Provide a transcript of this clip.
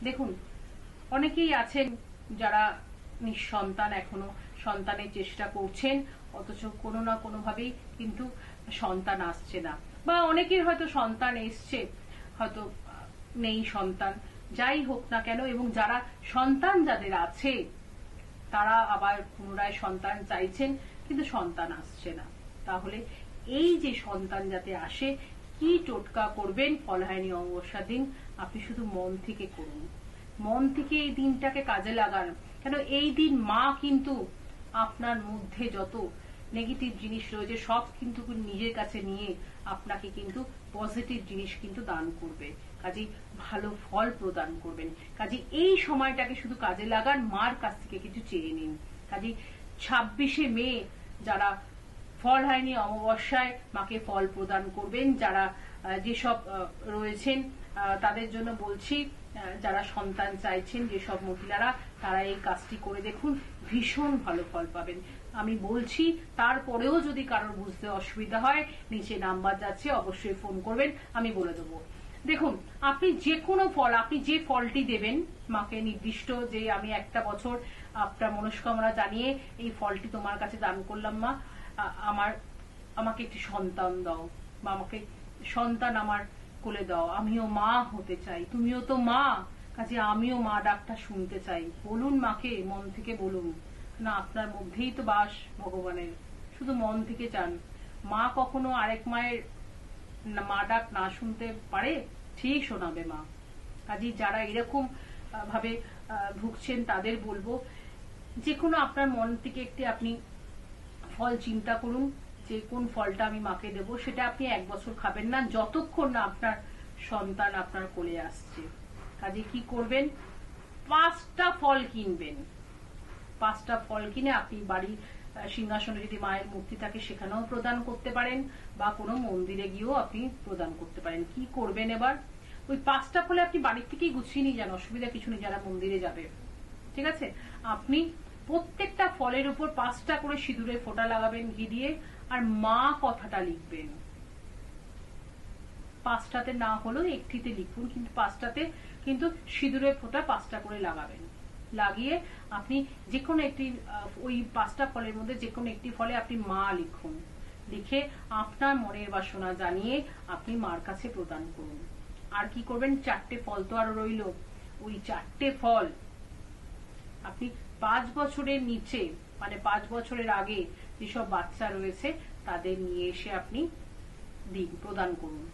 দেখুন, অনেকেই আছেন যারা নিঃসন্তান, এখনো সন্তানের চেষ্টা করছেন, অথচ কোনো না কোনো ভাবেই কিন্তু সন্তান আসছে না, বা অনেকের হয়তো সন্তান এসছে, হয়তো নেই সন্তান। যাই হোক না কেন, এবং যারা সন্তান যাদের আছে তারা আবার পুনরায় সন্তান চাইছেন, কিন্তু সন্তান আসছে না। তাহলে এই যে সন্তান যাতে আসে, কি টোটকা করবেন ফলহারিণী অমাবস্যার দিন? আপনি শুধু মন থেকে করুন, মন থেকে এই দিনটাকে কাজে লাগান। কেন এই দিন মা কিন্তু আপনার মধ্যে যত নেগেটিভ জিনিস রয়েছে সব কিন্তু নিজের কাছে নিয়ে আপনাকে কিন্তু পজিটিভ জিনিস কিন্তু দান করবে, কাজে ভালো ফল প্রদান করবেন। কাজে এই সময়টাকে শুধু কাজে লাগান, মার কাছ থেকে কিছু চেয়ে নিন। কাজে 26শে মে যারা ফলহারিণী অমাবস্যায় মাকে ফল প্রদান করবেন, যারা যেসব রয়েছেন তাদের জন্য বলছি, যারা সন্তান চাইছেন যেসব মহিলারা, তারা এই কাজটি করে দেখুন, ভীষণ ভালো ফল পাবেন। আমি বলছি, তারপরেও যদি কারোর বুঝতে অসুবিধা হয়, নিচে নাম্বার যাচ্ছে, অবশ্যই ফোন করবেন, আমি বলে দেবো। দেখুন, আপনি যে কোনো ফল, আপনি যে ফলটি দেবেন মাকে, নির্দিষ্ট যে আমি একটা বছর আপনার মনস্কামনা জানিয়ে এই ফলটি তোমার কাছে দান করলাম মা, আমাকে একটি সন্তান দাও, বা আমাকে সন্তান আমার কোলে দাও, আমিও মা হতে চাই, তুমিও তো মা, কাজে আমিও মা ডাকটা শুনতে চাই। বলুন মাকে, মন থেকে বলুন, না আপনার মধ্যেই তো বাস ভগবানের, শুধু মন থেকে চান। মা কখনো আরেক মায়ের মা ডাক না শুনতে পারে? ঠিক শোনাবে মা। কাজে যারা এরকম ভাবে ভুগছেন তাদের বলবো, যে কোনো আপনার মন থেকে একটি আপনি ফল চিন্তা করুন, যে কোন ফলটা আমি মাকে দেব। সেটা আপনি 1 বছর খাবেন না, যতক্ষণ না আপনার সন্তান আপনার কোলে আসছে। কাজে কি করবেন, 5টা ফল কিনবেন। 5টা ফল কিনে আপনি বাড়ি সিংহাসনে যদি মায়ের মূর্তি থাকে সেখানেও প্রদান করতে পারেন, বা কোনো মন্দিরে গিয়েও আপনি প্রদান করতে পারেন। কি করবেন এবার, ওই 5টা ফলে আপনি বাড়ির থেকেই গুছিয়ে নিয়ে যান, অসুবিধা কিছু নেই যারা মন্দিরে যাবে। ঠিক আছে, আপনি প্রত্যেকটা ফলের উপর 5টা করে সিঁদুরের ফোঁটা লাগাবেন ঘি দিয়ে, আর মা কথাটা লিখবেন। 5টাতে না হলেও একটিতে লিখুন, কিন্তু 5টাতে কিন্তু সিঁদুরের ফোঁটা 5টা করে লাগাবেন। লাগিয়ে আপনি যে কোনো একটি, ওই 5টা ফলের মধ্যে যে কোনো একটি ফলে আপনি মা লিখুন, লিখে আপনার মনের বাসনা জানিয়ে আপনি মার কাছে প্রদান করুন। আর কি করবেন, 4টে ফল তো আরো রইল, ওই 4টে ফল আপনি 5 বছরের নিচে, মানে 5 বছরের আগে যেসব বাচ্চা রয়েছে তাদের নিয়ে এসে আপনি দিন, প্রদান করুন।